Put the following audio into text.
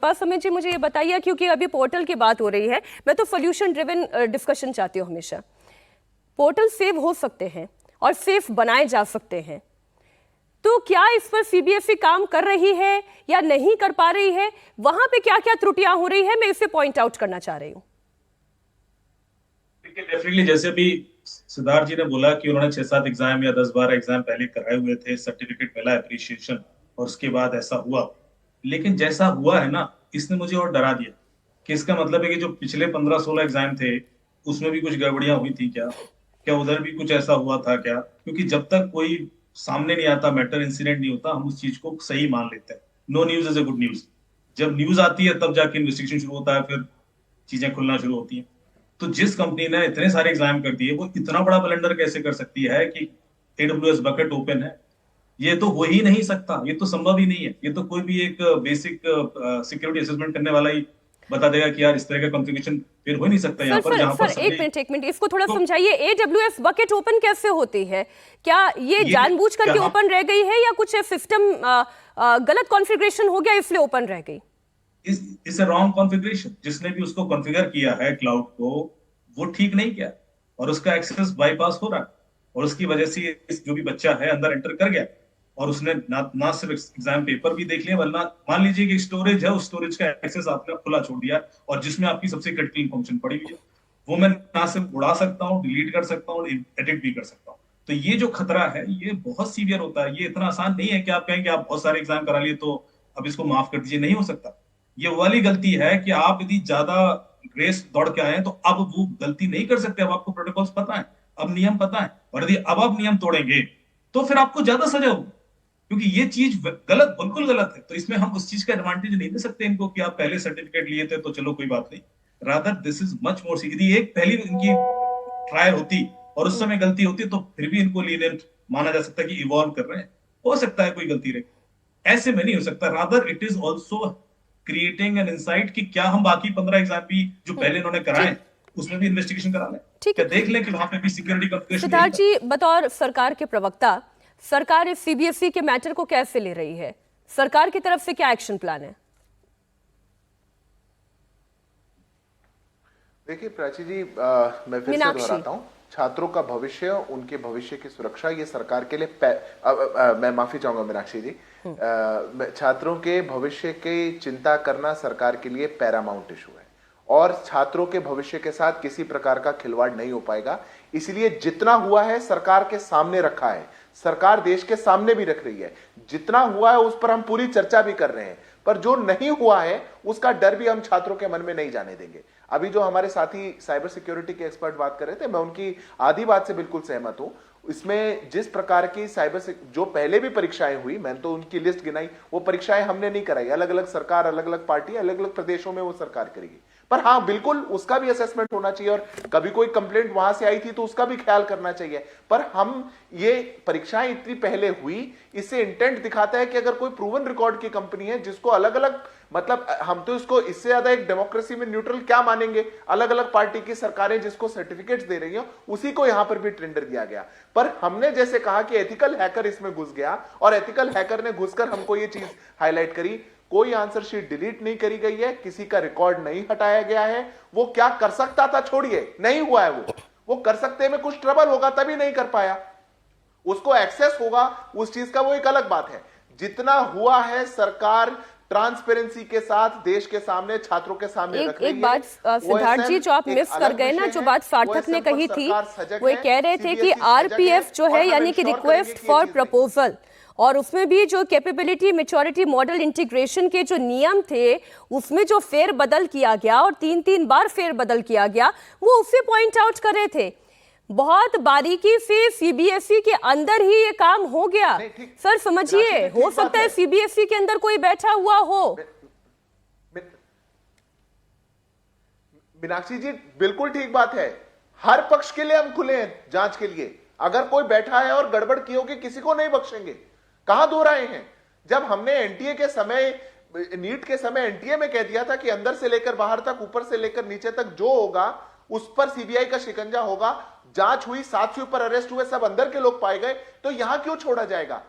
पास समय जी मुझे ये बताइए, क्योंकि अभी पोर्टल की बात हो रही है, मैं तो सोल्यूशन ड्रिवन डिस्कशन चाहती हूँ हमेशा। पोर्टल सेव हो सकते हैं और सेफ बनाए जा सकते हैं, तो क्या इस पर सीबीएसई काम कर रही है या नहीं कर पा रही है? वहां पे क्या क्या त्रुटियां हो रही है, मैं इसे पॉइंट आउट करना चाह रही हूँ। डेफिनेटली, जैसे अभी सिद्धार्थ जी ने बोला कि उन्होंने 6-7 एग्जाम या 10-12 एग्जाम पहले कराए हुए थे, सर्टिफिकेट मिला अप्रिशिएशन, और उसके बाद ऐसा हुआ। लेकिन जैसा हुआ है ना, इसने मुझे और डरा दिया कि इसका मतलब है कि जो पिछले 15-16 एग्जाम थे उसमें भी कुछ गड़बड़ियां हुई थी क्या? क्या उधर भी कुछ ऐसा हुआ था क्या? क्योंकि जब तक कोई सामने नहीं आता, मैटर इंसिडेंट नहीं होता, हम उस चीज को सही मान लेते हैं। No news is a good news. जब न्यूज आती है तब जाके इन्वेस्टिगेशन शुरू होता है, फिर चीजें खुलना शुरू होती हैं। तो जिस कंपनी ने इतने सारे एग्जाम कर दिए, वो इतना बड़ा ब्लंडर कैसे कर सकती है कि एडब्ल्यूएस बकेट ओपन है? ये तो हो ही नहीं सकता, ये तो संभव ही नहीं है। ये तो कोई भी एक बेसिक सिक्योरिटी असेसमेंट करने वाला ही बता देगा कि यार इस तरह का कॉन्फ़िगरेशन फिर हो नहीं सकता यहाँ सर पर, सर जहां पर सर सभी। एक मिनट इसको थोड़ा तो समझाइए। एडब्ल्यूएस बकेट ओपन कैसे होती है? क्या ये ये जानबूझ करके जहां ओपन रह गई है या कुछ सिस्टम गलत कॉन्फ़िगरेशन हो गया इसलिए ओपन रह गई? इस रॉन्ग कॉन्फ़िगरेशन, जिसने भी उसको कॉन्फ़िगर किया है क्लाउड को, वो ठीक नहीं किया, और उसका एक्सेस बाईपास हो रहा है। और उसकी वजह से जो भी बच्चा है अंदर एंटर कर गया, और उसने ना सिर्फ एग्जाम पेपर भी देख लिया, वरना मान लीजिए कि स्टोरेज है, उस स्टोरेज का एक्सेस आपने खुला छोड़ दिया, और जिसमें आपकी सबसे क्रिटिकल इन्फॉर्मेशन पड़ी हुई है, वो मैं ना सिर्फ उड़ा सकता हूँ, डिलीट कर सकता हूँ, एडिट भी कर सकता हूँ। तो ये जो खतरा है ये बहुत सीवियर होता है। ये इतना आसान नहीं है कि आप कहें कि आप बहुत सारे एग्जाम करा लिए तो अब इसको माफ कर दीजिए। नहीं हो सकता। ये वाली गलती है कि आप यदि ज्यादा रेस दौड़ के आए हैं तो अब वो गलती नहीं कर सकते। अब आपको प्रोटोकॉल्स पता है, अब नियम पता है, और यदि अब आप नियम तोड़ेंगे तो फिर आपको ज्यादा सजा होगी, क्योंकि ये चीज गलत, बिल्कुल गलत है। तो इसमें हम उस चीज का एडवांटेज नहीं दे सकते इनको कि आप पहले सर्टिफिकेट लिए थे तो चलो कोई बात नहीं। Rather this is much more. यदि एक पहली इनकी ट्रायल होती और उस समय गलती होती तो फिर भी इनको लीनियंट माना जा सकता है कि इवॉल्व कर रहे हैं, हो सकता है कोई गलती रहे। ऐसे में नहीं हो सकता। Rather it is also creating an insight कि क्या हम बाकी 15 एग्जाम भी जो पहले इन्होंने कराए ठीक उसमें भी इन्वेस्टिगेशन करा लें, ठीक क्या है देख लें कि वहां पे भी सिक्योरिटी कॉन्फ़िगरेशन यही सिद्धार्थ था। जी, बतौर सरकार के प्रवक्ता, सरकार इस सीबीएसई के मैटर को कैसे ले रही है? सरकार की तरफ से क्या एक्शन प्लान है? देखिए प्राची जी, मैं फिर से मीनाक्षी। दोहराता हूँ, छात्रों का भविष्य, उनके भविष्य की सुरक्षा ये सरकार के लिए मैं माफी चाहूंगा मीनाक्षी जी, छात्रों के भविष्य की चिंता करना सरकार के लिए पैरामाउंट इशू है, और छात्रों के भविष्य के साथ किसी प्रकार का खिलवाड़ नहीं हो पाएगा। इसलिए जितना हुआ है सरकार के सामने रखा है, सरकार देश के सामने भी रख रही है। जितना हुआ है उस पर हम पूरी चर्चा भी कर रहे हैं, पर जो नहीं हुआ है उसका डर भी हम छात्रों के मन में नहीं जाने देंगे। अभी जो हमारे साथी साइबर सिक्योरिटी के एक्सपर्ट बात कर रहे थे, मैं उनकी आधी बात से बिल्कुल सहमत हूं। इसमें जिस प्रकार की जो पहले भी परीक्षाएं हुई, मैंने तो उनकी लिस्ट गिनाई, वो परीक्षाएं हमने नहीं कराई, अलग अलग सरकार, अलग अलग पार्टी, अलग अलग प्रदेशों में वो सरकार करेगी। पर हाँ, बिल्कुल उसका भी असेसमेंट होना चाहिए, और कभी कोई कंप्लेंट वहां से आई थी तो उसका भी ख्याल करना चाहिए। पर हम ये परीक्षाएं इतनी पहले हुई, इससे इंटेंट दिखाता है कि अगर कोई प्रूवन रिकॉर्ड की कंपनी है जिसको अलग अलग, मतलब हम तो इसको इससे ज्यादा एक डेमोक्रेसी में न्यूट्रल क्या मानेंगे, अलग अलग पार्टी की सरकारें जिसको सर्टिफिकेट्स दे रही हैं उसी को यहां पर भी टेंडर दिया गया। पर हमने जैसे कहा कि एथिकल हैकर इसमें घुस गया, और एथिकल हैकर ने घुसकर हमको ये चीज हाईलाइट करी, कोई आंसर शीट डिलीट नहीं करी गई है, किसी का रिकॉर्ड नहीं हटाया गया है। वो क्या कर सकता था छोड़िए, नहीं हुआ है। वो कर सकते में कुछ ट्रबल होगा तभी नहीं कर पाया, उसको एक्सेस होगा उस चीज का, वो एक अलग बात है। जितना हुआ है सरकार ट्रांसपेरेंसी के साथ देश के सामने, छात्रों के सामने रख रही है। एक बात सिद्धार्थ जी जो आप मिस कर गए ना, जो बात सार्थक ने कही थी, वो कह रहे थे कि आरपीएफ जो है यानी कि रिक्वेस्ट फॉर प्रपोजल, और उसमें भी जो कैपेबिलिटी मैच्योरिटी मॉडल इंटीग्रेशन के जो नियम थे उसमें जो फेर बदल किया गया, और 3-3 बार फेर बदल किया गया, वो उसे पॉइंट आउट कर रहे थे। बहुत बारीकी से सीबीएसई के अंदर ही ये काम हो गया। सर समझिए, हो सकता है सीबीएसई के अंदर कोई बैठा हुआ हो। मीनाक्षी जी बिल्कुल ठीक बात है, हर पक्ष के लिए हम खुले हैं जांच के लिए। अगर कोई बैठा है और गड़बड़ की होगी, किसी को नहीं बख्शेंगे। कहां दो राय हैं? जब हमने एनटीए के समय, नीट के समय एनटीए में कह दिया था कि अंदर से लेकर बाहर तक, ऊपर से लेकर नीचे तक जो होगा उस पर सीबीआई का शिकंजा होगा। जांच हुई, 7 से ऊपर अरेस्ट हुए, सब अंदर के लोग पाए गए, तो यहां क्यों छोड़ा जाएगा?